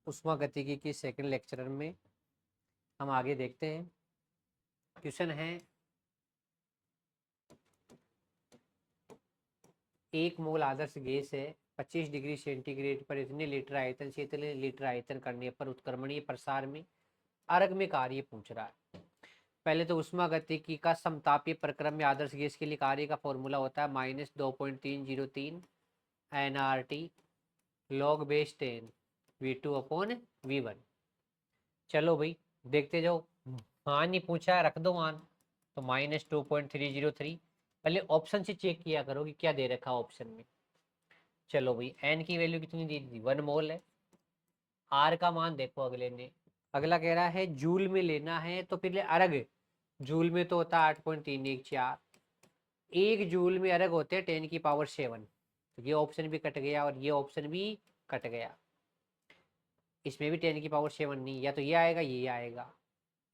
उष्मागतिकी की second lecture में हम आगे देखते हैं। क्वेश्चन है 1 मोल आदर्श गैस है 25 डिग्री सेंटीग्रेड पर इतने लीटर आयतन से इतने लीटर आयतन करने पर उत्क्रमणीय प्रसार में अर्घ में कार्य पूछ रहा है। पहले तो उष्मागतिकी का समतापीय प्रक्रम में आदर्श गैस के लिए कार्य का फॉर्मूला होता है -2.303 NRT log बेस 10 V2/V1। चलो भाई देखते जाओ। मान ही पूछा है, रख दो मान। तो -2.303। पहले ऑप्शन से चेक किया करो कि क्या दे रखा ऑप्शन में। चलो भाई एन की वैल्यू कितनी दी थी, 1 मोल है। आर का मान देखो अगले ने, अगला कह रहा है जूल में लेना है, तो फिर अर्घ जूल में तो होता है 8.314। 1 जूल में अर्घ होते हैं 10⁻7। तो ये ऑप्शन भी कट गया और ये ऑप्शन भी कट गया। इसमें भी 10⁻7 नहीं, या तो ये आएगा ये आएगा।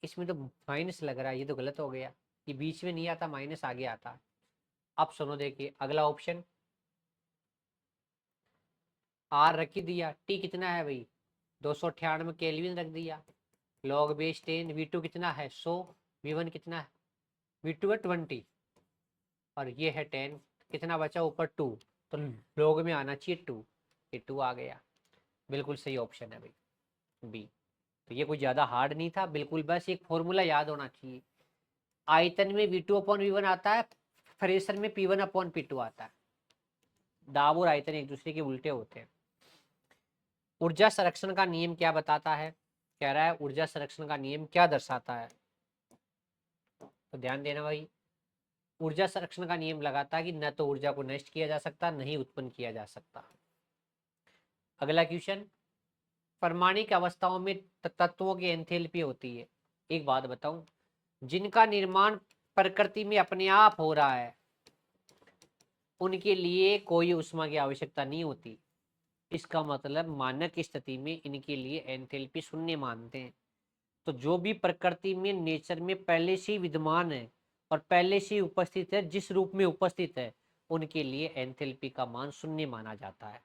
इसमें तो माइनस लग रहा है, ये तो गलत हो गया। ये बीच में नहीं आता, माइनस आगे आता है। अब सुनो, देखिए अगला ऑप्शन आर रख ही दिया। टी कितना है भाई, 298 केल्विन रख दिया। Log base 10। V2 कितना है 100। V1 कितना है, V2 है 20 और ये है 10। कितना बचा ऊपर 2, तो लॉग में आना चाहिए 2। ये 2 आ गया। बिल्कुल सही ऑप्शन है भाई बी। तो ये कोई ज्यादा हार्ड नहीं था, बिल्कुल बस एक फॉर्मूला याद होना चाहिए। आयतन में V2/V1 आता है, फ्रेशर में P1/P2 आता है। दाब और आयतन एक दूसरे के उल्टे होते हैं। ऊर्जा संरक्षण का नियम क्या बताता है, कह रहा है ऊर्जा संरक्षण का नियम क्या दर्शाता है। तो ध्यान देना भाई, ऊर्जा संरक्षण का नियम लगाता है कि न तो ऊर्जा को नष्ट किया जा सकता, न ही उत्पन्न किया जा सकता। अगला क्वेश्चन, परमाणुक अवस्थाओं में तत्वों की एंथैल्पी होती है। एक बात बताऊं, जिनका निर्माण प्रकृति में अपने आप हो रहा है उनके लिए कोई उष्मा की आवश्यकता नहीं होती। इसका मतलब मानक स्थिति में इनके लिए एंथैल्पी शून्य मानते हैं। तो जो भी प्रकृति में नेचर में पहले से ही विद्यमान है और पहले से ही उपस्थित है, जिस रूप में उपस्थित है, उनके लिए एंथैल्पी का मान शून्य माना जाता है।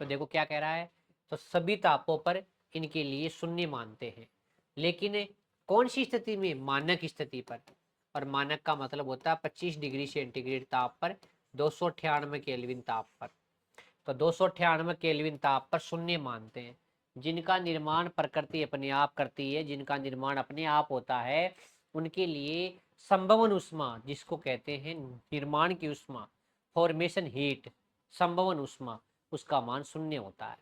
तो देखो क्या कह रहा है, तो सभी तापों पर इनके लिए शून्य मानते हैं। लेकिन कौन सी स्थिति में, मानक स्थिति पर। और मानक का मतलब होता है 25 डिग्री सेंटीग्रेड ताप पर 298 केल्विन ताप पर। तो 298 केल्विन ताप पर शून्य मानते हैं। जिनका निर्माण प्रकृति अपने आप करती है, जिनका निर्माण अपने आप होता है, उनके लिए संभवन उष्मा, जिसको कहते हैं निर्माण की उष्मा, फॉर्मेशन हीट, संभवन उष्मा, उसका मान शून्य होता है।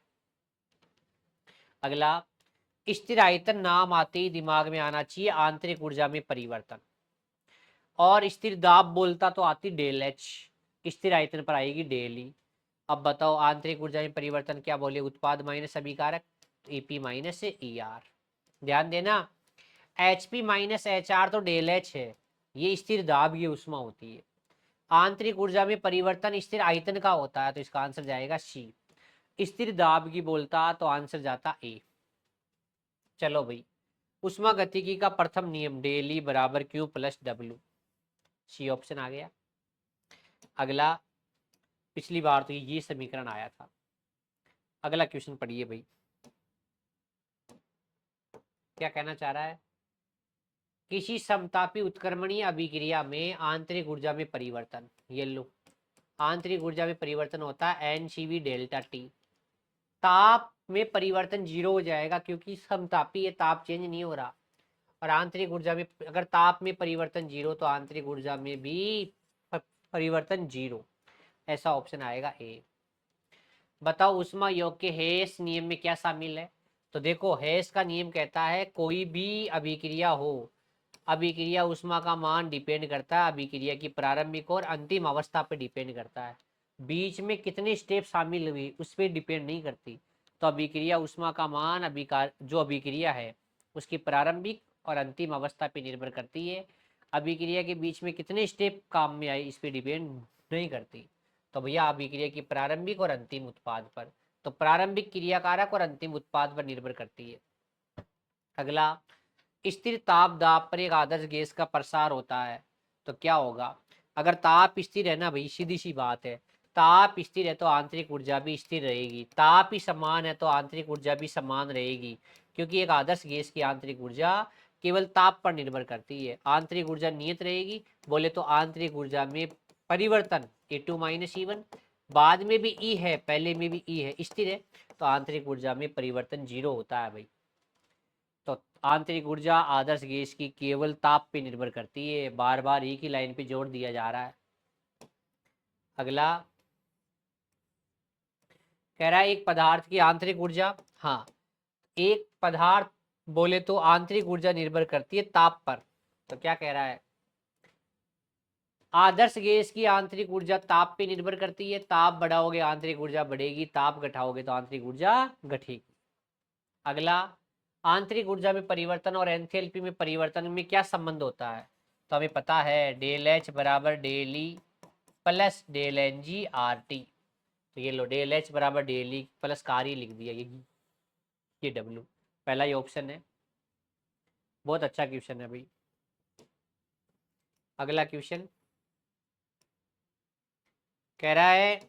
अगला, स्थिर आयतन नाम आते ही दिमाग में आना चाहिए आंतरिक ऊर्जा में परिवर्तन। और स्थिर दाब बोलता तो आती डेल एच, स्थिर आयतन पर आएगी डेल ई। अब बताओ आंतरिक ऊर्जा में परिवर्तन क्या बोले, उत्पाद माइनस अभिकारक, ईपी माइनस ई आर। ध्यान देना, H P minus H R तो डेल एच है, ये स्थिर दाब की उष्मा होती है। आंतरिक ऊर्जा में परिवर्तन स्थिर आयतन का होता है, तो इसका आंसर जाएगा सी। स्थिर दाब की बोलता तो आंसर जाता ए। चलो भाई, उष्मा गतिकी का प्रथम नियम डेल ई बराबर Q plus W, C option आ गया। अगला, पिछली बार तो ये समीकरण आया था। अगला क्वेश्चन पढ़िए भाई, क्या कहना चाह रहा है। किसी समतापी उत्क्रमणीय अभिक्रिया में आंतरिक ऊर्जा में परिवर्तन, ये लो, आंतरिक ऊर्जा में परिवर्तन होता है NCV डेल्टा टी। ताप में परिवर्तन 0 हो जाएगा क्योंकि समतापी है, ताप चेंज नहीं हो रहा। और आंतरिक ऊर्जा में अगर ताप में परिवर्तन 0 तो आंतरिक ऊर्जा में भी परिवर्तन 0। ऐसा ऑप्शन आएगा ए। बताओ उष्मा योग के हेस नियम में क्या शामिल है। तो देखो हेस का नियम कहता है कोई भी अभिक्रिया हो, अभिक्रिया उष्मा का मान डिपेंड करता है अभिक्रिया की प्रारंभिक और अंतिम अवस्था पर डिपेंड करता है। बीच में कितने स्टेप शामिल हुई उस पर डिपेंड नहीं करती। तो अभिक्रिया उष्मा का मान जो अभिक्रिया है उसकी प्रारंभिक और अंतिम अवस्था पर निर्भर करती है। अभिक्रिया के बीच में कितने स्टेप काम में आए इस पर डिपेंड नहीं करती। तो भैया अभिक्रिया की प्रारंभिक और अंतिम उत्पाद पर, तो प्रारंभिक क्रियाकारक और अंतिम उत्पाद पर निर्भर करती है। अगला, स्थिर ताप दाब पर एक आदर्श गैस का प्रसार होता है, तो क्या होगा। अगर ताप स्थिर है ना भाई, सीधी सी बात है, ताप स्थिर है तो आंतरिक ऊर्जा भी स्थिर रहेगी, ताप ही समान है तो आंतरिक ऊर्जा भी समान रहेगी, क्योंकि एक आदर्श गैस की आंतरिक ऊर्जा केवल ताप पर निर्भर करती है। आंतरिक ऊर्जा नियत रहेगी, बोले तो आंतरिक ऊर्जा में परिवर्तन E2 माइनस E1, बाद में भी E है, पहले में भी E है, स्थिर है, तो आंतरिक ऊर्जा में परिवर्तन 0 होता है भाई। तो आंतरिक ऊर्जा आदर्श गैस की केवल ताप पे निर्भर करती है, बार बार एक ही लाइन पे जोर दिया जा रहा है। अगला कह रहा है एक पदार्थ की आंतरिक ऊर्जा, हाँ, एक पदार्थ बोले तो आंतरिक ऊर्जा निर्भर करती है ताप पर। तो क्या कह रहा है, आदर्श गैस की आंतरिक ऊर्जा ताप पे निर्भर करती है, ताप बढ़ाओगे आंतरिक ऊर्जा बढ़ेगी, ताप घटाओगे तो आंतरिक ऊर्जा घटेगी। अगला, आंतरिक ऊर्जा में परिवर्तन और एंथैल्पी में परिवर्तन में क्या संबंध होता है, तो हमें पता है डेल एच बराबर del E plus del n g R T. तो ये लो डेल एच बराबर डेल ई प्लस कार्य लिख दिया, ये डब्ल्यू, पहला ये ऑप्शन है। बहुत अच्छा क्वेश्चन है भाई। अगला क्वेश्चन कह रहा है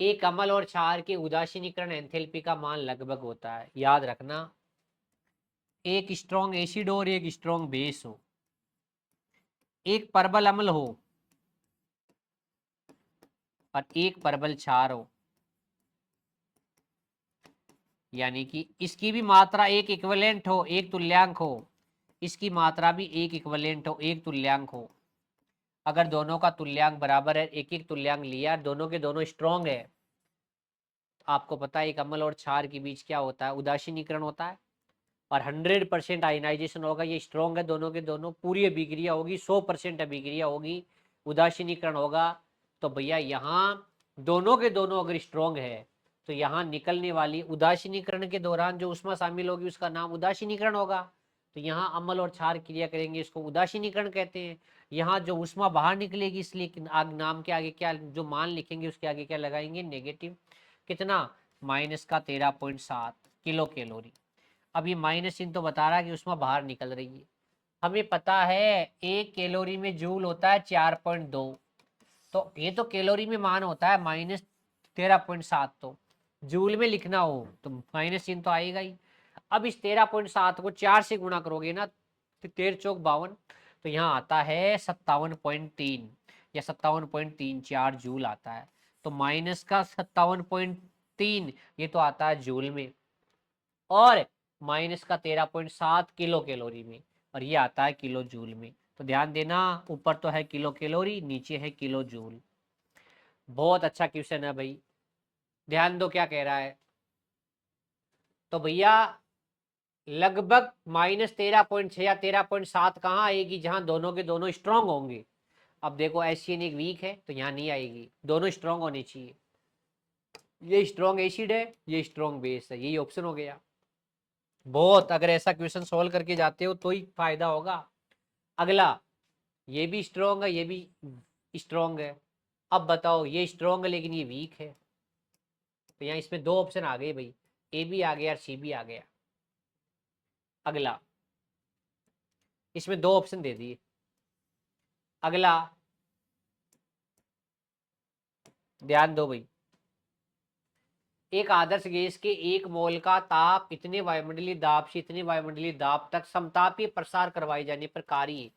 एक अम्ल और क्षार के उदासीनीकरण एंथैल्पी का मान लगभग होता है। याद रखना, एक स्ट्रॉन्ग एसिड हो और एक स्ट्रॉन्ग बेस हो, एक परबल अम्ल हो और एक परबल क्षार हो, यानी कि इसकी भी मात्रा एक इक्विवेलेंट हो, एक तुल्यांक हो, इसकी मात्रा भी एक इक्विवेलेंट हो, एक तुल्यांक हो। अगर दोनों का तुल्यांक बराबर है, एक एक तुल्यांक लिया, दोनों के दोनों स्ट्रॉन्ग है, तो आपको पता है एक अम्ल और क्षार के बीच क्या होता है, उदासीनीकरण होता है और 100% आयनाइजेशन होगा। ये स्ट्रॉन्ग है, दोनों के दोनों, पूरी अभिक्रिया होगी, 100% अभिक्रिया होगी, उदासीनीकरण होगा। तो भैया यहाँ दोनों के दोनों अगर स्ट्रॉन्ग है तो यहाँ निकलने वाली उदासीनीकरण के दौरान जो ऊष्मा शामिल होगी उसका नाम उदासीनीकरण होगा। तो यहाँ अम्ल और क्षार क्रिया करेंगे, इसको उदासीनीकरण कहते हैं। यहाँ जो ऊष्मा बाहर निकलेगी, इसलिए नाम के आगे क्या, जो मान लिखेंगे उसके आगे क्या लगाएंगे, नेगेटिव। कितना, -13.7 किलो कैलोरी। अब ये माइनस चिन्ह तो बता रहा है कि उसमें बाहर निकल रही है। हमें पता है एक कैलोरी में जूल होता है 4.2, तो ये तो कैलोरी में मान होता है -13.7, तो जूल में लिखना हो तो माइनस चिन्ह तो आएगा ही। अब इस 13.7 को 4 से गुणा करोगे ना, 13 चौक 52, तो यहाँ आता है 57.3 या 57.34 जूल आता है। तो माइनस का 57.3 ये तो आता है जूल में, और माइनस का 13.7 किलो कैलोरी में, और ये आता है किलो जूल में। तो ध्यान देना, ऊपर तो है किलो कैलोरी, नीचे है किलो जूल। बहुत अच्छा क्वेश्चन है भाई, ध्यान दो क्या कह रहा है। तो भैया लगभग -13.6 या 13.7 कहाँ आएगी, जहां दोनों के दोनों स्ट्रांग होंगे। अब देखो एसियन एक वीक है तो यहाँ नहीं आएगी, दोनों स्ट्रांग होने चाहिए। ये स्ट्रांग एसिड है, ये स्ट्रांग बेस है, यही ऑप्शन हो गया। बहुत, अगर ऐसा क्वेश्चन सोल्व करके जाते हो तो ही फायदा होगा। अगला, ये भी स्ट्रॉन्ग है, ये भी स्ट्रॉन्ग है। अब बताओ ये स्ट्रॉन्ग है लेकिन ये वीक है, तो यहाँ इसमें दो ऑप्शन आ गए भाई, ए भी आ गया और सी भी आ गया। अगला, इसमें दो ऑप्शन दे दिए। अगला ध्यान दो भाई, एक आदर्श गैस के एक मोल का ताप इतने वायुमंडलीय दाब से इतने वायुमंडलीय दाब तक समतापीय प्रसार करवाए जाने पर कार्य,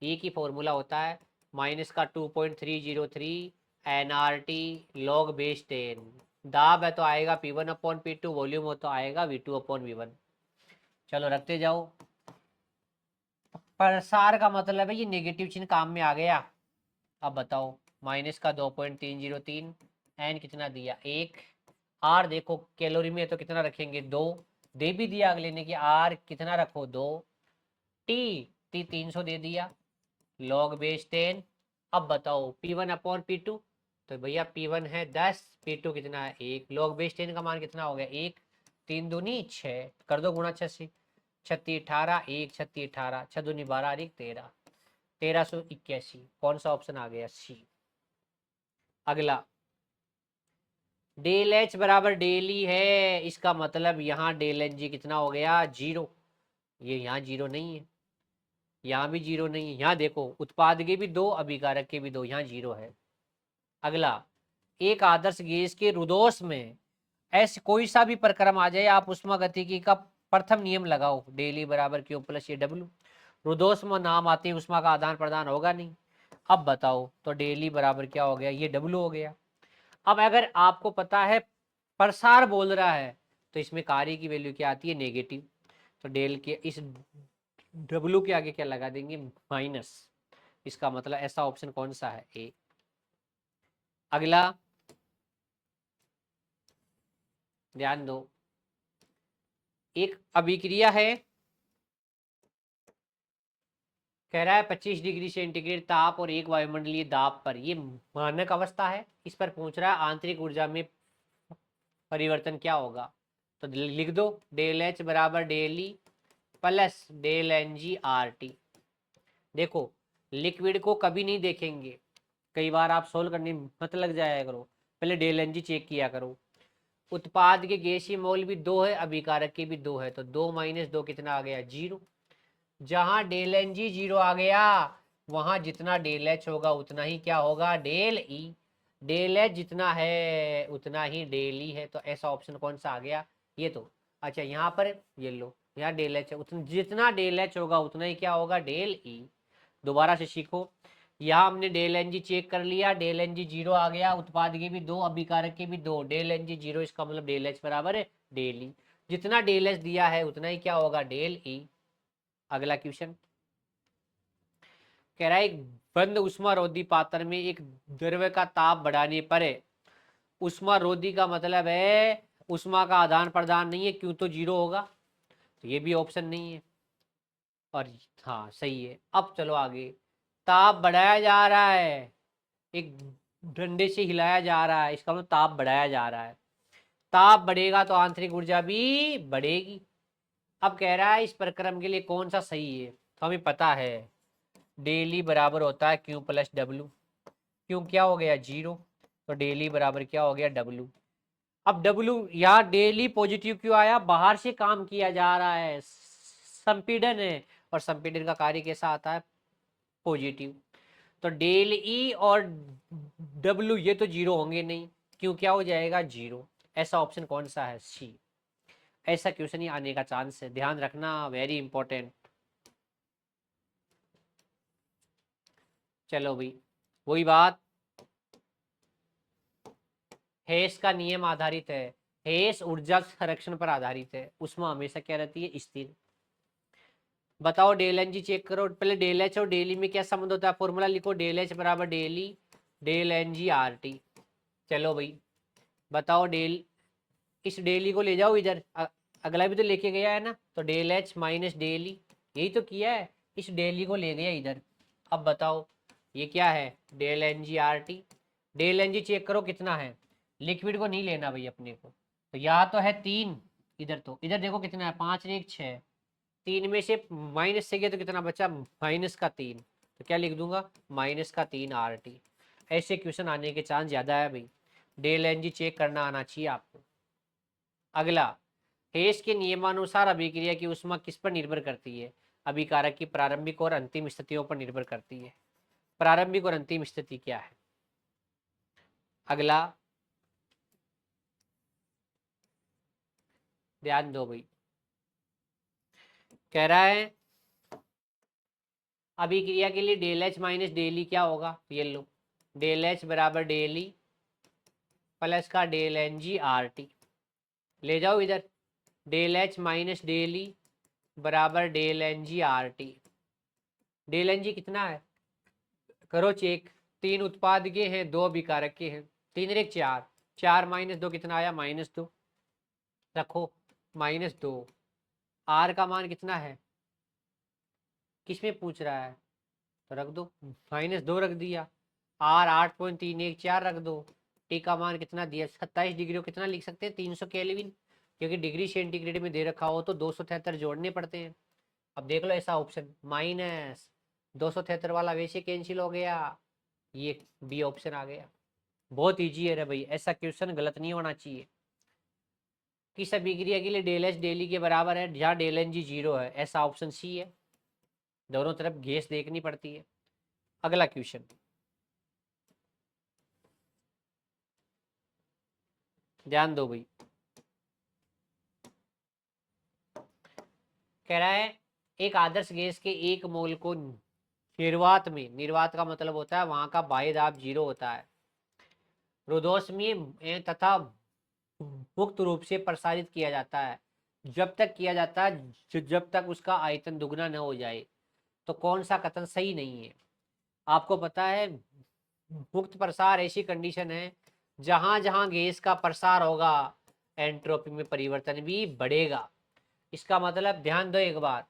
एक ही फॉर्मूला होता है, माइनस का 2.303 NRT log बेस 10। दाब है तो आएगा P1/P2, वॉल्यूम हो तो आएगा V2/V1। चलो रखते जाओ। प्रसार का मतलब है ये नेगेटिव चिन्ह काम में आ गया। अब बताओ, माइनस का 2.303, एन कितना दिया 1, आर देखो कैलोरी में है तो कितना रखेंगे 2, दे भी दिया अगले ने कि आर कितना रखो 2, टी 300 दे दिया, log बेस 10। अब बताओ P1/P2, तो भैया P1 है 10, P2 कितना है 1, log बेस 10 का मान कितना हो गया 1, 3 दूनी 6, कर दो गुणा 6 से, 36 18 1 36 18 6 दूनी 12 1 13, 1381। कौन सा ऑप्शन आ गया, सी। अगला, डेल एच बराबर डेल ई है, इसका मतलब यहाँ डेल एन जी कितना हो गया 0, ये यहाँ 0 नहीं है। यहाँ भी जीरो नहीं है। यहाँ देखो उत्पाद के भी दो, अभिकारक के भी दो, यहाँ जीरो है। अगला, एक आदर्श गैस के रुदोष में ऐसे कोई सा भी प्रक्रम आ जाए, आप ऊष्मागतिकी का प्रथम नियम लगाओ, डेली बराबर क्यू प्लस ये डब्ल्यू। रुदोष में नाम आते हैं, ऊष्मा का आदान प्रदान होगा नहीं। अब बताओ, तो डेली बराबर क्या हो गया, ये डब्ल्यू हो गया। अब अगर आपको पता है प्रसार बोल रहा है, तो इसमें कार्य की वैल्यू क्या आती है, नेगेटिव। तो डेल के इस डब्ल्यू के आगे क्या लगा देंगे, माइनस। इसका मतलब ऐसा ऑप्शन कौन सा है, ए। अगला ध्यान दो, एक अभिक्रिया है, कह रहा है 25 डिग्री सेंटीग्रेड ताप और एक वायुमंडलीय दाब पर, ये मानक अवस्था है। इस पर पूछ रहा है आंतरिक ऊर्जा में परिवर्तन क्या होगा। तो लिख दो, डेल एच बराबर del E plus del n g R T. देखो लिक्विड को कभी नहीं देखेंगे, कई बार आप सोल्व करने मत लग जाया करो, पहले डेल एन जी चेक किया करो। उत्पाद के गैसीय मोल भी दो है, अभिकारक के भी दो है, तो दो माइनस दो कितना आ गया, जीरो। जहां डेल एन जी जीरो आ गया, वहां जितना डेल एच होगा उतना ही क्या होगा, डेल ई। डेल एच जितना है उतना ही डेल ई है, तो ऐसा ऑप्शन कौन सा आ गया, ये तो। अच्छा यहाँ पर ये लो, यहाँ डेल एच है, उतना जितना डेल एच होगा उतना ही क्या होगा, डेल ई। दोबारा से सीखो, यहाँ हमने डेल एन जी चेक कर लिया, डेल एन जी जीरो आ गया, उत्पाद के भी दो, अभिकारक के भी दो, डेल एन जी जीरो, इसका मतलब डेल एच बराबर है डेल ई। जितना डेल एच दिया है उतना ही क्या होगा, डेल ई। अगला क्वेश्चन कह रहा है, एक बंद उष्मारोधी पात्र में एक द्रव्य का ताप बढ़ाने पर है, उष्मारोधी का मतलब है उष्मा का आदान प्रदान नहीं है, क्यों तो जीरो होगा, तो ये भी ऑप्शन नहीं है। और हाँ सही है। अब चलो आगे, ताप बढ़ाया जा रहा है, एक डंडे से हिलाया जा रहा है, इसका मतलब ताप बढ़ाया जा रहा है। ताप बढ़ेगा तो आंतरिक ऊर्जा भी बढ़ेगी। अब कह रहा है इस प्रक्रम के लिए कौन सा सही है, तो हमें पता है डेली बराबर होता है क्यू प्लस डब्ल्यू। क्यू क्या हो गया, जीरो, तो डेली बराबर क्या हो गया, डब्ल्यू। अब डब्ल्यू यहाँ डेली पॉजिटिव क्यों आया, बाहर से काम किया जा रहा है, संपीड़न है, और संपीड़न का कार्य कैसा आता है, पॉजिटिव। तो डेल ई और डब्ल्यू ये तो जीरो होंगे नहीं, क्यों क्या हो जाएगा, जीरो। ऐसा ऑप्शन कौन सा है, सी। ऐसा क्वेश्चन ही आने का चांस है, ध्यान रखना, वेरी इंपॉर्टेंट। चलो भाई, वही बात, हेस का नियम आधारित है, हेस ऊर्जा संरक्षण पर आधारित है, उसमें हमेशा क्या रहती है, स्थिर। बताओ डेल एन जी चेक करो, पहले डेल एच और डेली में क्या संबंध होता है, फॉर्मूला लिखो, डेल एच बराबर del E del n g R T. चलो भाई बताओ, डेल इस डेली को ले जाओ इधर, अगला भी तो लेके गया है ना, तो डेल एच माइनस डेली, यही तो किया है, इस डेली को ले गया इधर। अब बताओ ये क्या है, del n g R T. Del n g check करो कितना है, लिक्विड को नहीं लेना भाई अपने को, तो यहाँ तो है तीन, इधर तो, इधर देखो कितना है, पाँच एक छः, तीन में से माइनस से गया तो कितना बचा, माइनस का तीन, तो क्या लिख दूंगा, माइनस का तीन आर टी। ऐसे क्वेश्चन आने के चांस ज़्यादा है भाई, डेल एन जी चेक करना आना चाहिए आपको। अगला, हेस के नियमानुसार अभिक्रिया की ऊष्मा किस पर निर्भर करती है, अभिकारक की प्रारंभिक और अंतिम स्थितियों पर निर्भर करती है। प्रारंभिक और अंतिम स्थिति क्या है। अगला ध्यान दो भाई, कह रहा है अभिक्रिया के लिए del H minus del E क्या होगा, ये लो, डेल एच बराबर डेल ई प्लस का del n g R T, ले जाओ इधर, del H minus del E बराबर del n g R T. Del n g कितना है, करो चेक, तीन उत्पाद के हैं, दो अभिकारक के हैं, तीन एक चार, चार माइनस दो कितना आया, माइनस दो, रखो माइनस दो। आर का मान कितना है, किसमें पूछ रहा है, तो रख दो, माइनस दो रख दिया। आर 8.314 रख दो। टी का मान कितना दिया, 27 डिग्री को कितना लिख सकते हैं, 300 केल्विन, क्योंकि डिग्री सेंटीग्रेड में दे रखा हो तो 273 जोड़ने पड़ते हैं। अब देख लो ऐसा ऑप्शन, माइनस 273 वाला वैसे कैंसिल हो गया, ये बी ऑप्शन आ गया। बहुत ईजी है रे भाई, ऐसा क्वेश्चन गलत नहीं होना चाहिए। किस अभिक्रिया के लिए डेल एच डेली के बराबर है, जहाँ डेल एन जी जीरो है, ऐसा ऑप्शन सी है। दोनों तरफ गैस देखनी पड़ती है। अगला क्वेश्चन, ध्यान दो भाई। कह रहा है एक आदर्श गैस के एक मोल को निर्वात में, निर्वात का मतलब होता है वहां का बाह्य दाब 0 होता है, रुद्धोष्मीय तथा मुक्त रूप से प्रसारित किया जाता है। जब तक किया जाता है जब तक उसका आयतन दुगना न हो जाए। तो कौन सा कथन सही नहीं है? आपको पता है मुक्त प्रसार ऐसी कंडीशन है जहां जहां गैस का प्रसार होगा एंट्रोपी में परिवर्तन भी बढ़ेगा। इसका मतलब ध्यान दो एक बार,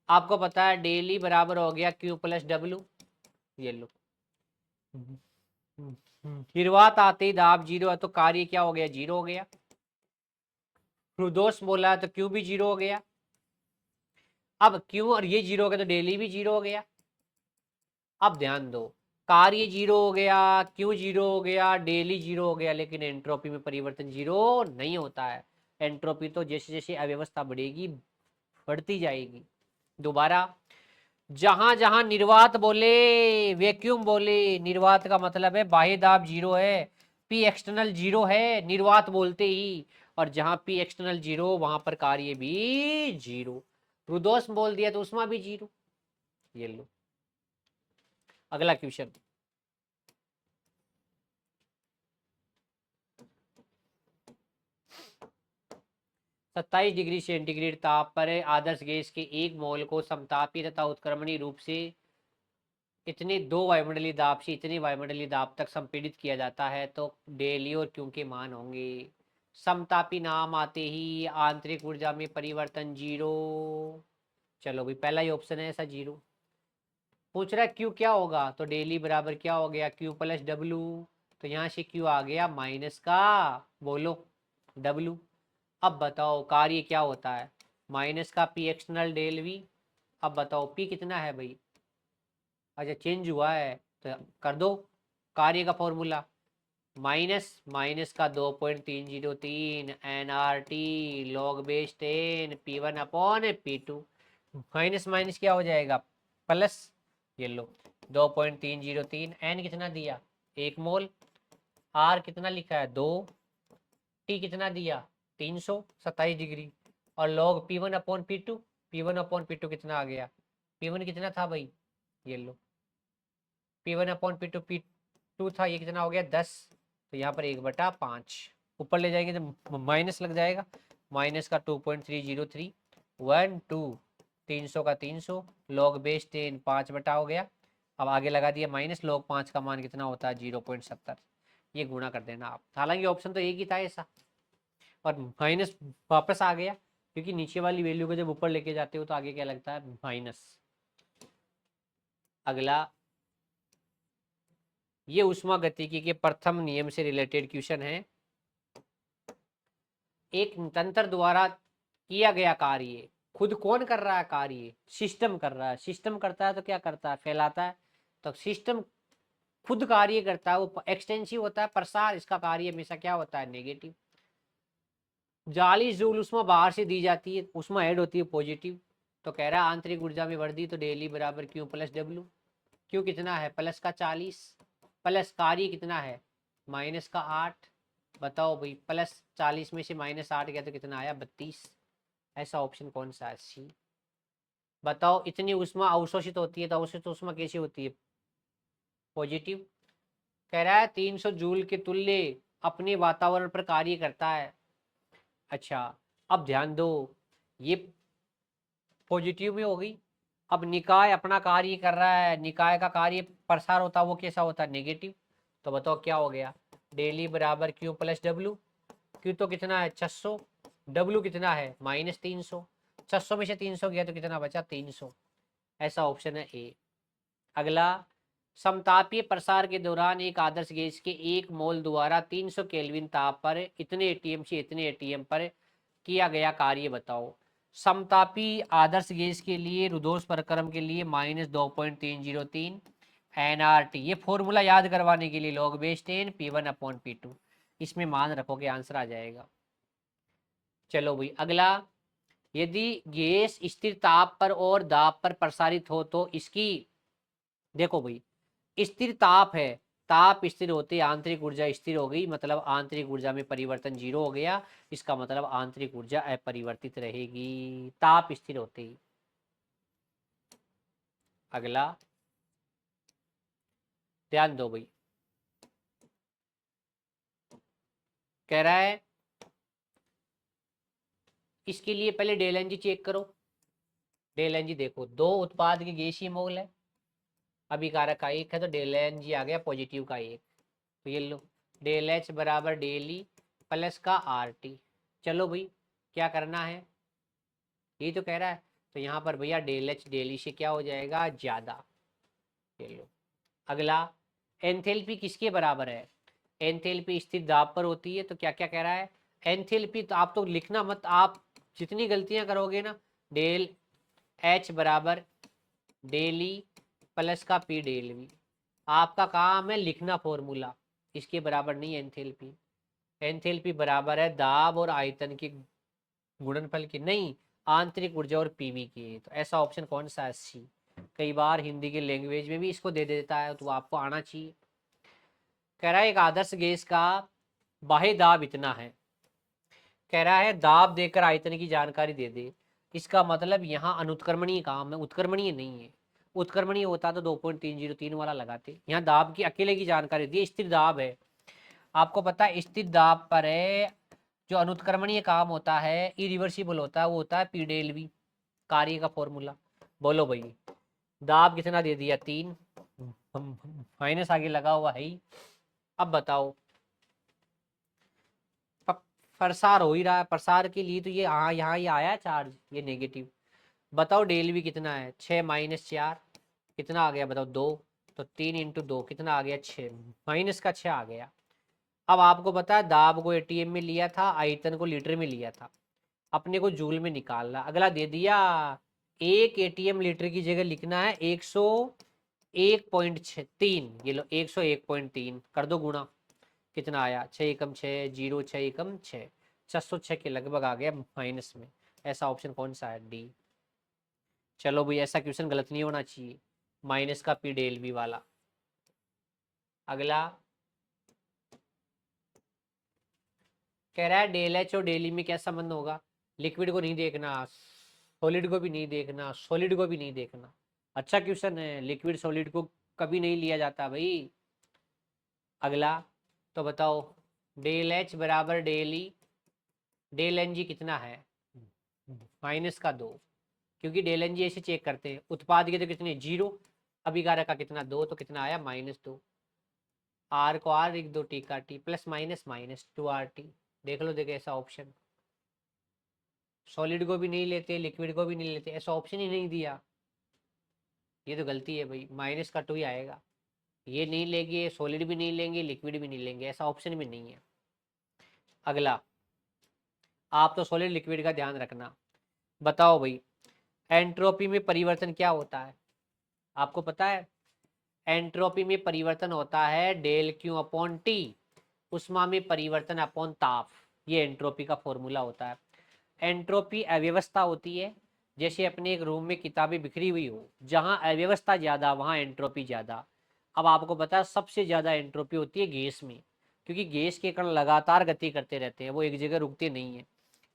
आपको पता है डेली बराबर हो गया Q प्लस डब्ल्यू, ये लो। निर्वात आते ही दाब 0 है तो कार्य क्या हो गया? 0 हो गया। रुद्धोष बोला तो Q भी 0 हो गया। अब Q और ये 0 हो गया तो डेली भी 0 हो गया। अब ध्यान दो, कार्य 0 हो गया, Q 0 हो गया, डेली 0 हो गया, लेकिन एंट्रोपी में परिवर्तन 0 नहीं होता है। एंट्रोपी तो जैसे जैसे अव्यवस्था बढ़ेगी बढ़ती जाएगी। दोबारा, जहां जहां निर्वात बोले, वैक्यूम बोले, निर्वात का मतलब है बाह्य दाब 0 है, पी एक्सटर्नल 0 है निर्वात बोलते ही, और जहां पी एक्सटर्नल 0 वहां पर कार्य भी 0। रुद्धोष्म बोल दिया तो उष्मा भी 0। ये लो अगला क्वेश्चन, 27 डिग्री सेंटीग्रेड ताप पर आदर्श गैस के एक मोल को समतापी तथा उत्क्रमणीय रूप से इतने दो वायुमंडलीय दाब से इतने वायुमंडलीय दाब तक संपीड़ित किया जाता है तो डेली और क्यू के मान होंगे। समतापी नाम आते ही आंतरिक ऊर्जा में परिवर्तन 0। चलो भाई पहला ही ऑप्शन है ऐसा 0। पूछ रहा है क्यू क्या होगा, तो डेली बराबर क्या हो गया? Q plus W. तो यहाँ से Q आ गया माइनस का, बोलो, W। अब बताओ कार्य क्या होता है? माइनस का P एक्सटर्नल डेल V। अब बताओ P कितना है भाई? अच्छा चेंज हुआ है तो कर दो कार्य का फॉर्मूला, माइनस माइनस का 2.303 NRT log base 10 P1/P2। Minus minus क्या हो जाएगा? प्लस। ये लो 2.303, N कितना दिया? 1 मोल, R कितना लिखा है? 2, T कितना दिया? 327 डिग्री, और लॉग P1/P2, P1/P2 कितना आ गया? P1 कितना था भाई? ये लो P1/P2 था, ये कितना हो गया? 10। तो यहाँ पर 1/5 ऊपर ले जाएंगे तो माइनस लग जाएगा, माइनस का 2.303 1 2 300 का 300 लॉग बेस 10 5 बटा हो गया। अब आगे लगा दिया माइनस, लॉग 5 का मान कितना होता है? 0.70। ये गुणा कर देना आप, हालांकि ऑप्शन तो एक ही था ऐसा, और माइनस वापस आ गया क्योंकि नीचे वाली वैल्यू को जब ऊपर लेके जाते हो तो आगे क्या लगता है? माइनस। अगला, ये ऊष्मागतिकी के प्रथम नियम से रिलेटेड क्वेश्चन है। एक तंत्र द्वारा किया गया कार्य, खुद कौन कर रहा है कार्य? सिस्टम कर रहा है। सिस्टम करता है तो क्या करता है? फैलाता है। तो सिस्टम खुद कार्य करता है, वो एक्सटेंसिव होता है प्रसार, इसका कार्य हमेशा क्या होता है? नेगेटिव। 40 जूल उष्मा बाहर से दी जाती है, उष्मा ऐड होती है पॉजिटिव। तो कह रहा है आंतरिक ऊर्जा में वृद्धि तो डेली बराबर Q प्लस डब्ल्यू। Q कितना है? प्लस का 40, प्लस कार्य कितना है? माइनस का 8। बताओ भाई प्लस 40 में से माइनस 8 गया तो कितना आया? 32। ऐसा ऑप्शन कौन सा है? सी। बताओ इतनी उष्मा अवशोषित होती है तो अवशोषित उष्मा कैसी होती है? पॉजिटिव। कह रहा है 300 जूल के तुल्य अपने वातावरण पर कार्य करता है। अच्छा, अब ध्यान दो, ये पॉजिटिव में हो गई। अब निकाय अपना कार्य कर रहा है, निकाय का कार्य प्रसार होता है वो कैसा होता है? नेगेटिव। तो बताओ क्या हो गया? डेली बराबर Q प्लस डब्ल्यू। Q तो कितना है? 600, W कितना है? -300। 600 में से 300 गया तो कितना बचा? 300। ऐसा ऑप्शन है ए। अगला, समतापीय प्रसार के दौरान एक आदर्श गैस के एक मोल द्वारा 300 केल्विन ताप पर इतने एटीएम से इतने एटीएम पर किया गया कार्य बताओ। समतापी आदर्श गैस के लिए रुद्धोष प्रक्रम के लिए -2.303 NRT, ये फॉर्मूला याद करवाने के लिए लॉग बेस 10 P1/P2, इसमें मान रखोगे आंसर आ जाएगा। चलो भाई अगला, यदि गैस स्थिर ताप पर और दाब पर प्रसारित हो तो इसकी, देखो भाई, स्थिर ताप है, ताप स्थिर होते आंतरिक ऊर्जा स्थिर हो गई, मतलब आंतरिक ऊर्जा में परिवर्तन 0 हो गया, इसका मतलब आंतरिक ऊर्जा अपरिवर्तित रहेगी ताप स्थिर होते ही। अगला ध्यान दो भाई, कह रहा है इसके लिए पहले डेल एन जी चेक करो। डेल एन जी देखो, दो उत्पाद के गैसीय मोल है, अभिकारक का एक है, तो डेल एन जी आ गया पॉजिटिव का एक, तो ये लो डेल एच बराबर डेल ई प्लस का आर टी। चलो भाई क्या करना है, ये तो कह रहा है, तो यहाँ पर भैया डेल एच डेल ई से क्या हो जाएगा, ज्यादा। ये लो अगला, एंथैल्पी किसके बराबर है, एंथैल्पी स्थिर दाब पर होती है, तो क्या क्या कह रहा है, एंथैल्पी, तो आप तो लिखना मत, आप जितनी गलतियां करोगे ना, डेल एच बराबर डेल ई प्लस का पी डेल वी, आपका काम है लिखना फॉर्मूला, इसके बराबर नहीं एंथैल्पी। एंथैल्पी बराबर है दाब और आयतन के गुणनफल की, नहीं आंतरिक ऊर्जा और पीवी की, तो ऐसा ऑप्शन कौन सा है, सी। कई बार हिंदी के लैंग्वेज में भी इसको दे देता है, तो आपको आना चाहिए। कह रहा है एक आदर्श गैस का बाह्य दाब इतना है, कह रहा है दाब देकर आयतन की जानकारी दे दे, इसका मतलब यहाँ अनुत्क्रमणीय काम है, उत्क्रमणीय नहीं है। उत्क्रमणीय होता तो 2.303 वाला लगाते, यहाँ दाब की अकेले की जानकारी दी, स्थिर दाब है, आपको पता है स्थिर दाब पर है, जो अनुत्क्रमणीय काम होता है इरिवर्सिबल होता है, वो होता है पी डेल वी, कार्य का फॉर्मूला। बोलो भाई, दाब कितना दे दिया, 3, माइनस आगे लगा हुआ है ही। अब बताओ, प्रसार हो ही रहा है, प्रसार के लिए तो ये यहाँ ये आया चार्ज, ये नेगेटिव। बताओ डेल वी कितना है, 6 माइनस 4 कितना आ गया बताओ, 2, तो 3 × 2 कितना आ गया, 6, माइनस का 6 आ गया। अब आपको पता है दाब को एटीएम में लिया था, आयतन को लीटर में लिया था, अपने को जूल में निकालना, अगला दे दिया, एक एटीएम लीटर की जगह लिखना है 101.3, ये लो 101.3 कर दो गुणा, कितना आया, 6 एकम 6, 0 6 एकम 6, 606 के लगभग आ गया माइनस में, ऐसा ऑप्शन कौन सा है, डी। चलो भाई ऐसा क्वेश्चन गलत नहीं होना चाहिए, माइनस का पी डेल वी वाला। अगला कह रहा है डेल एच और डेल ई में क्या संबंध होगा, लिक्विड को नहीं देखना, सॉलिड को भी नहीं देखना, सॉलिड को भी नहीं देखना, अच्छा क्वेश्चन है, लिक्विड सॉलिड को कभी नहीं लिया जाता भाई। अगला तो बताओ, डेल एच बराबर del E del n g कितना है, माइनस का 2, क्योंकि डेल एन जी ऐसे चेक करते हैं, उत्पाद के तो कितने 0, अभिकारक का कितना 2, तो कितना आया -2, आर को आर लिख दो, टी का T, plus minus minus 2 RT। देख लो देखो ऐसा ऑप्शन, सॉलिड को भी नहीं लेते, लिक्विड को भी नहीं लेते, ऐसा ऑप्शन ही नहीं दिया, ये तो गलती है भाई, माइनस का 2 ही आएगा, ये नहीं लेंगे, सॉलिड भी नहीं लेंगे, लिक्विड भी नहीं लेंगे, ऐसा ऑप्शन भी नहीं है। अगला, आप तो सॉलिड लिक्विड का ध्यान रखना, बताओ भाई एंट्रोपी में परिवर्तन क्या होता है, आपको पता है, एंट्रोपी में परिवर्तन होता है डेल क्यू अपॉन टी, उष्मा में परिवर्तन अपॉन ताप, ये एंट्रोपी का फॉर्मूला होता है। एंट्रोपी अव्यवस्था होती है, जैसे अपने एक रूम में किताबें बिखरी हुई हो, जहां अव्यवस्था ज्यादा वहां एंट्रोपी ज्यादा। अब आपको पता है सबसे ज्यादा एंट्रोपी होती है गैस में, क्योंकि गैस के कण लगातार गति करते रहते हैं, वो एक जगह रुकते नहीं है,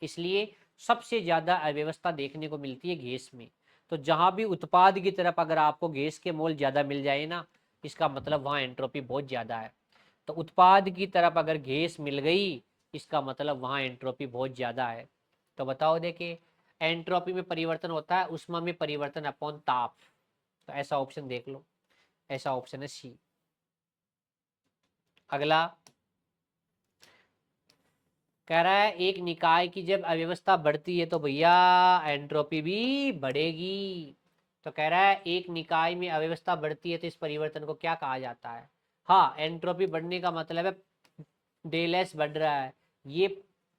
इसलिए सबसे ज्यादा अव्यवस्था देखने को मिलती है गैस में। तो जहां भी उत्पाद की तरफ अगर आपको गैस के मोल ज्यादा मिल जाए ना, इसका मतलब वहां एंट्रोपी बहुत ज्यादा है। तो उत्पाद की तरफ अगर गैस मिल गई, इसका मतलब वहां एंट्रोपी बहुत ज्यादा है। तो बताओ देखिए, एंट्रोपी में परिवर्तन होता है उष्मा में परिवर्तन अपॉन ताप, तो ऐसा ऑप्शन देख लो, ऐसा ऑप्शन है सी। अगला कह रहा है एक निकाय की जब अव्यवस्था बढ़ती है तो भैया एंट्रोपी भी बढ़ेगी। तो कह रहा है एक निकाय में अव्यवस्था बढ़ती है तो इस परिवर्तन को क्या कहा जाता है, हाँ एंट्रोपी बढ़ने का मतलब है डेल एस बढ़ रहा है, ये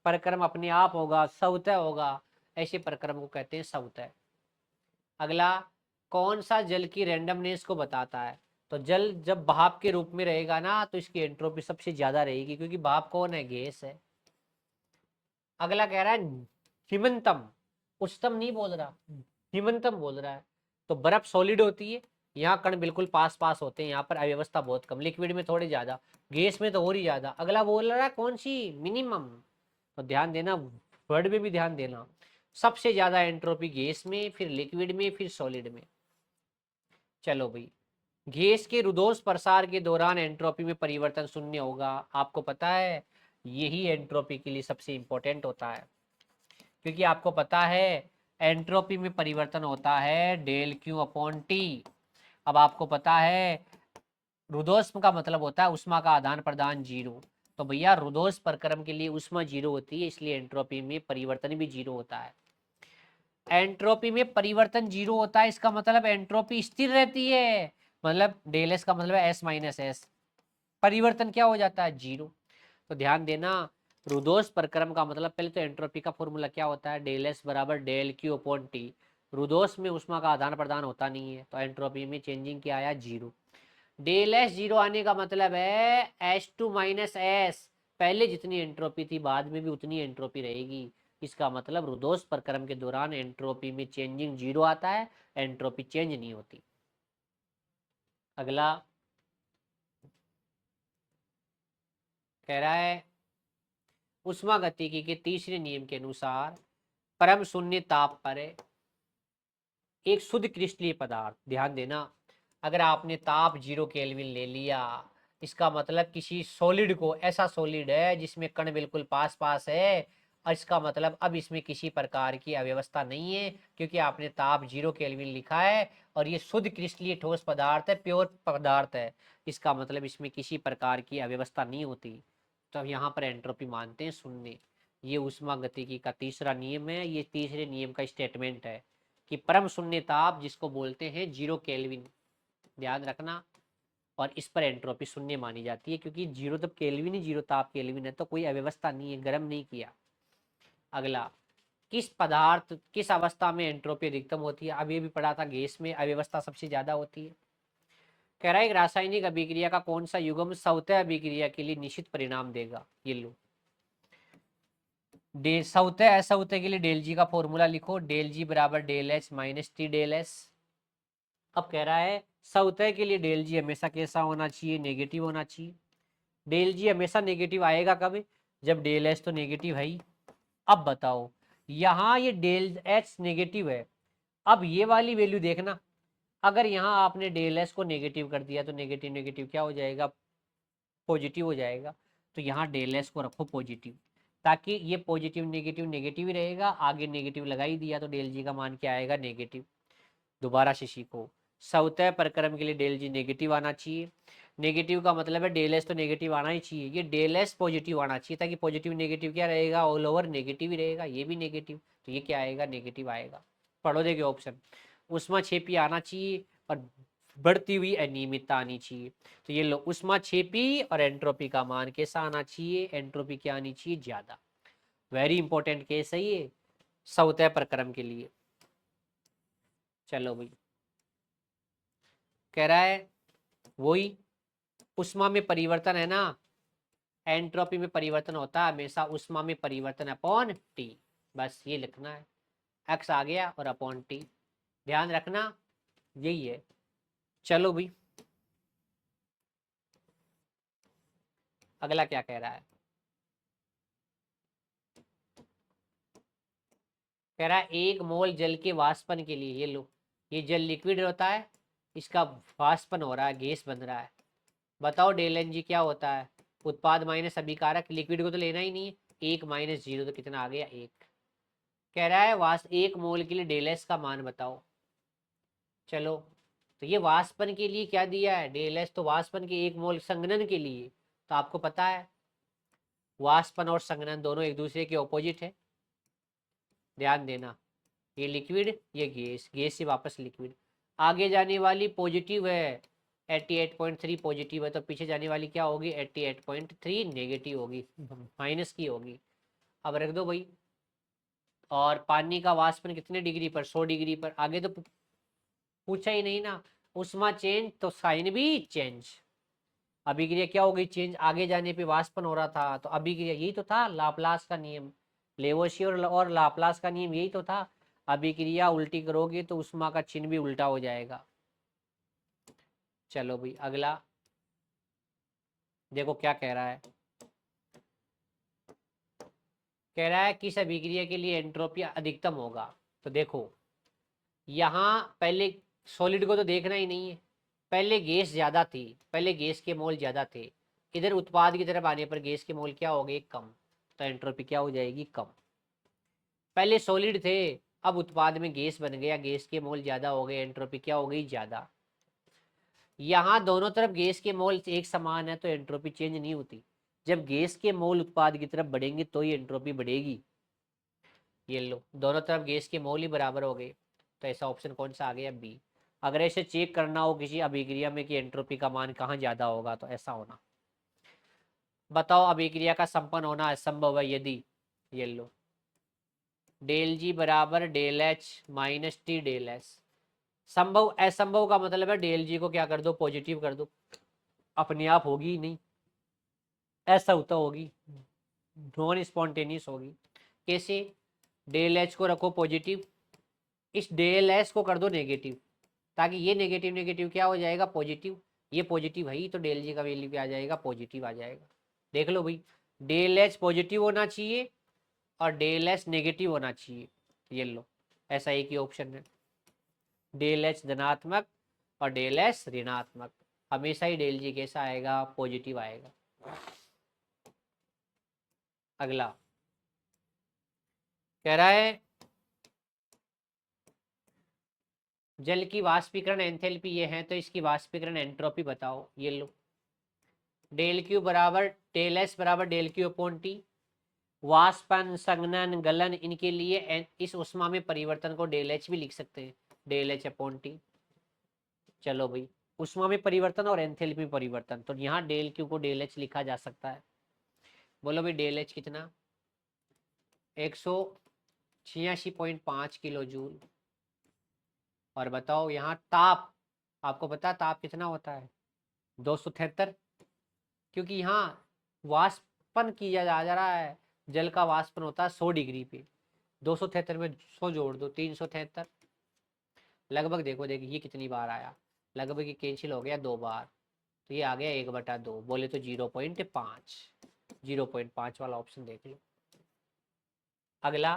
प्रक्रम अपने आप होगा, स्वतः होगा, ऐसे प्रक्रम को कहते हैं स्वतः। अगला, कौन सा जल की रैंडमनेस को बताता है, तो जल जब भाप के रूप में रहेगा ना तो इसकी एंट्रोपी सबसे ज्यादा रहेगी, क्योंकि भाप कौन है, गैस है। अगला कह रहा है निमनतम, उच्चतम नहीं बोल रहा, निम्नतम बोल रहा है। तो बर्फ सॉलिड होती है, यहाँ कण बिल्कुल पास पास होते हैं, यहाँ पर अव्यवस्था बहुत कम, लिक्विड में थोड़ी ज्यादा, गैस में तो और ही ज्यादा। अगला बोल रहा है कौन सी, मिनिमम। तो ध्यान देना, वर्ड में भी ध्यान देना, सबसे ज्यादा एंट्रोपी गैस में, फिर लिक्विड में, फिर सॉलिड में। चलो भाई, गैस के रुद्धोष्म प्रसार के दौरान एंट्रोपी में परिवर्तन शून्य होगा। आपको पता है यही एंट्रोपी के लिए सबसे इंपॉर्टेंट होता है, क्योंकि आपको पता है एंट्रोपी में परिवर्तन होता है डेल क्यू अपॉन टी। अब आपको पता है रुद्धोष्म का मतलब होता है उष्मा का आदान प्रदान जीरो। तो भैया रुद्धोष्म प्रक्रम के लिए उष्मा जीरो होती है, इसलिए एंट्रोपी में परिवर्तन भी जीरो होता है। एंट्रोपी में परिवर्तन जीरो होता है, इसका मतलब एंट्रोपी स्थिर रहती है, मतलब डेल एस का मतलब है एस माइनस एस, परिवर्तन क्या हो जाता है, जीरो। तो ध्यान देना, रुद्धोष्म प्रक्रम का मतलब, पहले तो एंट्रोपी का फॉर्मूला क्या होता है, डेल एस बराबर डेल क्यू अपॉन टी। रुद्धोष्म में उष्मा का आदान प्रदान होता नहीं है, तो एंट्रोपी में चेंजिंग क्या आया, जीरो। डेल एस जीरो आने का मतलब है एस टू माइनस एस, पहले जितनी एंट्रोपी थी बाद में भी उतनी एंट्रोपी रहेगी। इसका मतलब रुद्धोष्म प्रक्रम के दौरान एंट्रोपी में चेंजिंग जीरो आता है, एंट्रोपी चेंज नहीं होती। अगला कह रहा है उष्मागतिकी के तीसरे नियम के अनुसार परम शून्य ताप पर एक शुद्ध क्रिस्टलीय पदार्थ, ध्यान देना, अगर आपने ताप 0 केल्विन ले लिया, इसका मतलब किसी सॉलिड को, ऐसा सॉलिड है जिसमें कण बिल्कुल पास पास है, और इसका मतलब अब इसमें किसी प्रकार की अव्यवस्था नहीं है, क्योंकि आपने ताप 0 केल्विन लिखा है, और ये शुद्ध क्रिस्टलीय ठोस पदार्थ है, प्योर पदार्थ है, इसका मतलब इसमें किसी प्रकार की अव्यवस्था नहीं होती। तो अब यहाँ पर एंट्रोपी मानते हैं शून्य। ये उष्मागतिकी का तीसरा नियम है, ये तीसरे नियम का स्टेटमेंट है कि परम शून्य ताप जिसको बोलते हैं 0 केल्विन, ध्यान रखना, और इस पर एंट्रोपी शून्य मानी जाती है, क्योंकि जीरो तब केल्विन ही, जीरो ताप केल्विन है, तो कोई अव्यवस्था नहीं है, गर्म नहीं किया। अगला, किस पदार्थ किस अवस्था में एंट्रोपी अधिकतम होती है, अब ये भी पढ़ा था, गैस में अव्यवस्था सबसे ज्यादा होती है। कह रहा है रासायनिक अभिक्रिया का कौन सा युग्म सौतेय अभिक्रिया के लिए निश्चित परिणाम देगा, ये लो, सौतेय असौतेय के लिए डेल जी का फॉर्मूला लिखो, डेल जी बराबर del H minus T del S. अब कह रहा है सौतेय के लिए डेल जी हमेशा कैसा होना चाहिए, नेगेटिव होना चाहिए। डेल जी हमेशा नेगेटिव आएगा कब, जब डेल एच तो नेगेटिव है ही। अब बताओ, यहाँ ये डेल एच नेगेटिव है, अब ये वाली वैल्यू देखना, अगर यहाँ आपने डेल एच को नेगेटिव कर दिया तो नेगेटिव नेगेटिव क्या हो जाएगा, पॉजिटिव हो जाएगा। तो यहाँ डेल एस को रखो पॉजिटिव, ताकि ये पॉजिटिव नेगेटिव नेगेटिव ही रहेगा, आगे नेगेटिव लगा ही दिया तो डेल जी का मान क्या आएगा, नेगेटिव। दोबारा से सीखो, सौतेय प्रक्रम के लिए डेल जी नेगेटिव आना चाहिए, नेगेटिव का मतलब है डेल एस तो नेगेटिव आना ही चाहिए, ये डेल एस पॉजिटिव आना चाहिए, ताकि पॉजिटिव नेगेटिव क्या रहेगा, ऑल ओवर नेगेटिव ही रहेगा, ये भी नेगेटिव, तो ये क्या आएगा, नेगेटिव आएगा। पढ़ो देखिए ऑप्शन, उष्मा छेपी आना चाहिए और बढ़ती हुई अनियमितता आनी चाहिए। तो ये लो, उष्मा छेपी और एंट्रोपी का मान कैसा आना चाहिए, एंट्रोपी क्या आनी चाहिए, ज्यादा। वेरी इंपॉर्टेंट केस है ये सौतेय प्रक्रम के लिए। चलो भाई, कह रहा है वही उष्मा में परिवर्तन है ना, एंट्रोपी में परिवर्तन होता है हमेशा उष्मा में परिवर्तन अपॉन टी, बस ये लिखना है, एक्स आ गया और अपॉन टी, ध्यान रखना, यही है। चलो भाई, अगला क्या कह रहा है, कह रहा है 1 मोल जल के वाष्पन के लिए, ये लो, ये जल लिक्विड होता है, इसका वाष्पन हो रहा है, गैस बन रहा है, बताओ डेल एन जी क्या होता है, उत्पाद माइनस अभिकारक, लिक्विड को तो लेना ही नहीं है, 1 - 0 तो कितना आ गया, 1। कह रहा है 1 मोल के लिए डेल एस का मान बताओ। चलो, तो ये वाष्पन के लिए क्या दिया है, डेल एस तो वाष्पन के 1 मोल संघनन के लिए, तो आपको पता है वाष्पन और संघनन दोनों एक दूसरे के ऑपोजिट है, ध्यान देना, ये लिक्विड ये गैस, गैस से वापस लिक्विड, आगे जाने वाली पॉजिटिव है 88.3 पॉजिटिव है, तो पीछे जाने वाली क्या होगी, 88.3 नेगेटिव होगी, माइनस की होगी। अब रख दो भाई, और पानी का वाष्पन कितने डिग्री पर, 100 डिग्री पर, आगे तो पूछा ही नहीं ना, उष्मा चेंज तो साइन भी चेंज, अभिक्रिया क्या हो गई, चेंज, आगे जाने पे वाष्पन हो रहा था, तो अभिक्रिया यही तो था, लाप्लास का नियम, लेवोसियर और लाप्लास का नियम यही तो था, अभिक्रिया उल्टी करोगे तो उष्मा का चिन्ह भी उल्टा हो जाएगा। चलो भाई अगला देखो क्या कह रहा है। कह रहा है किस अभिक्रिया के लिए एंट्रोपी अधिकतम होगा। तो देखो यहाँ पहले सॉलिड को तो देखना ही नहीं है, पहले गैस ज्यादा थी, पहले गैस के मोल ज्यादा थे, इधर उत्पाद की तरफ आने पर गैस के मोल क्या हो गए, कम, तो एंट्रोपी क्या हो जाएगी, कम। पहले सॉलिड थे, अब उत्पाद में गैस बन गया, गैस के मोल ज्यादा हो गए, एंट्रोपी क्या हो गई, ज्यादा। यहाँ दोनों तरफ गैस के मोल एक समान है तो एंट्रोपी चेंज नहीं होती। जब गैस के मोल उत्पाद की तरफ बढ़ेंगे तो ही एंट्रोपी बढ़ेगी। ये लो दोनों तरफ गैस के मोल ही बराबर हो गए, तो ऐसा ऑप्शन कौन सा आ गया, बी। अगर ऐसे चेक करना हो किसी अभिक्रिया में कि एंट्रोपी का मान कहाँ ज्यादा होगा तो ऐसा होना। बताओ अभिक्रिया का संपन्न होना असंभव है यदि, ये लो, डेल जी बराबर del H minus T del S. संभव असंभव का मतलब है डेल जी को क्या कर दो, पॉजिटिव कर दो, अपने आप होगी ही नहीं, ऐसा होता होगी, नॉन स्पॉन्टेनियस होगी। कैसे, डेल एच को रखो पॉजिटिव, इस डेल एस को कर दो नेगेटिव, ताकि ये नेगेटिव नेगेटिव क्या हो जाएगा, पॉजिटिव। ये पॉजिटिव है ही तो डेल जी का वैल्यू क्या आ जाएगा, पॉजिटिव आ जाएगा। देख लो भाई, डेल एच पॉजिटिव होना चाहिए और डेल एस नेगेटिव होना चाहिए। ये लो ऐसा एक ही ऑप्शन है, डेल एच धनात्मक और डेल एस ऋणात्मक। हमेशा ही डेल जी कैसा आएगा, पॉजिटिव आएगा। अगला कह रहा है जल की वाष्पीकरण एंथैल्पी ये है तो इसकी वाष्पीकरण एंट्रोपी बताओ। ये लो, डेल क्यू बराबर डेल एस बराबर डेल क्यू अपॉन टी। वाष्पन, संघनन, गलन, इनके लिए इस उष्मा में परिवर्तन को डेल एच भी लिख सकते हैं, डेल एच अपॉन टी। चलो भाई, उष्मा में परिवर्तन और एंथैल्पी में परिवर्तन, तो यहाँ डेल क्यू को डेल एच लिखा जा सकता है। बोलो भाई डेल एच कितना, 186.5 किलो जूल। और बताओ यहाँ ताप, आपको पता ताप कितना होता है, 273, क्योंकि यहाँ वाष्पन किया जा रहा है, जल का वाष्पन होता है 100 डिग्री पे, 273 में 100 जोड़ दो, 373। लगभग देखो देखिए ये कितनी बार आया, लगभग ये कैंसिल हो गया 2 बार, तो ये आ गया 1/2, बोले तो 0.5, 0.5 वाला ऑप्शन देख लो। अगला,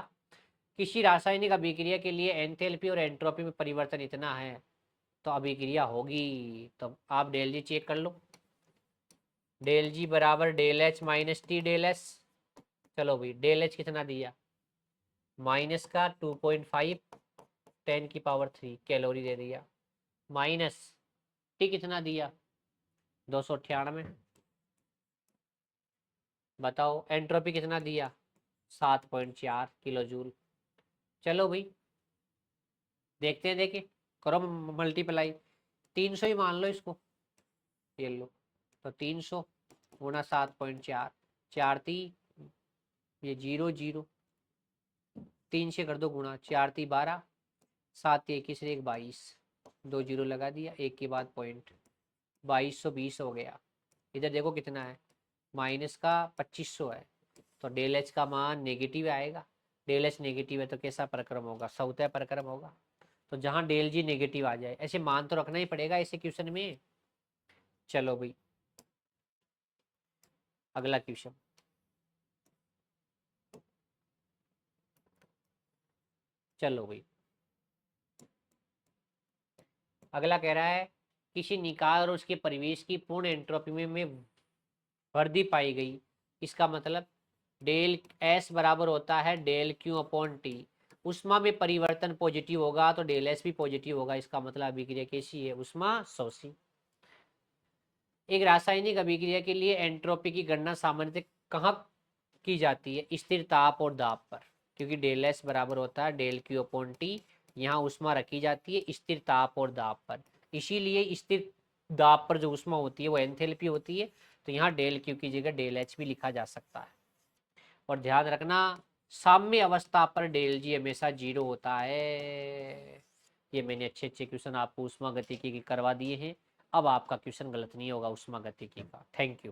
किसी रासायनिक अभिक्रिया के लिए एंथैल्पी और एंट्रोपी में परिवर्तन इतना है तो अभिक्रिया होगी, तो आप डेल जी चेक कर लो, डेल जी बराबर del H minus T del S. चलो भाई डेल एच कितना दिया, माइनस का 2.5 10⁻³ कैलोरी दे दिया, माइनस टी कितना दिया, 298। बताओ एंट्रोपी कितना दिया, 7.4 किलो जूल। चलो भाई देखते हैं, देखे करो मल्टीप्लाई, 300 ही मान लो इसको। ये लो, तो 300 गुना 7.4, 4×3 ये 0 0, 3 से कर दो गुणा, 4×3 12, 7×1 1 22, 2 जीरो लगा दिया, एक के बाद पॉइंट, 2220 हो गया। इधर देखो कितना है, माइनस का 2500 है, तो डेल एच का मान नेगेटिव आएगा। डेल एच नेगेटिव है तो कैसा प्रक्रम होगा, सौतेय प्रक्रम होगा। तो जहां डेल जी नेगेटिव आ जाए ऐसे मान तो रखना ही पड़ेगा ऐसे क्वेश्चन में। चलो भाई अगला क्वेश्चन, चलो भाई अगला कह रहा है किसी निकाय और उसके परिवेश की पूर्ण एंट्रोपी में वृद्धि पाई गई, इसका मतलब डेल एस बराबर होता है डेल क्यू अपॉन टी। उष्मा में परिवर्तन पॉजिटिव होगा तो डेल एस भी पॉजिटिव होगा, इसका मतलब अभिक्रिया कैसी है, उष्मा शोषी। एक रासायनिक अभिक्रिया के लिए एंट्रोपी की गणना सामान्यतः कहाँ की जाती है, स्थिर ताप और दाब पर, क्योंकि डेल एस बराबर होता है डेल क्यू अपॉन टी। यहाँ उष्मा रखी जाती है स्थिर ताप और दाब पर, इसीलिए स्थिर दाब पर जो उष्मा होती है वो एंथैल्पी होती है, तो यहाँ डेल क्यू की जगह डेल एच भी लिखा जा सकता है। और ध्यान रखना साम्य अवस्था पर डेल जी हमेशा 0 होता है। ये मैंने अच्छे अच्छे क्वेश्चन आपको उष्मा गतिकी के करवा दिए हैं, अब आपका क्वेश्चन गलत नहीं होगा उष्मा गतिकी का। Thank you.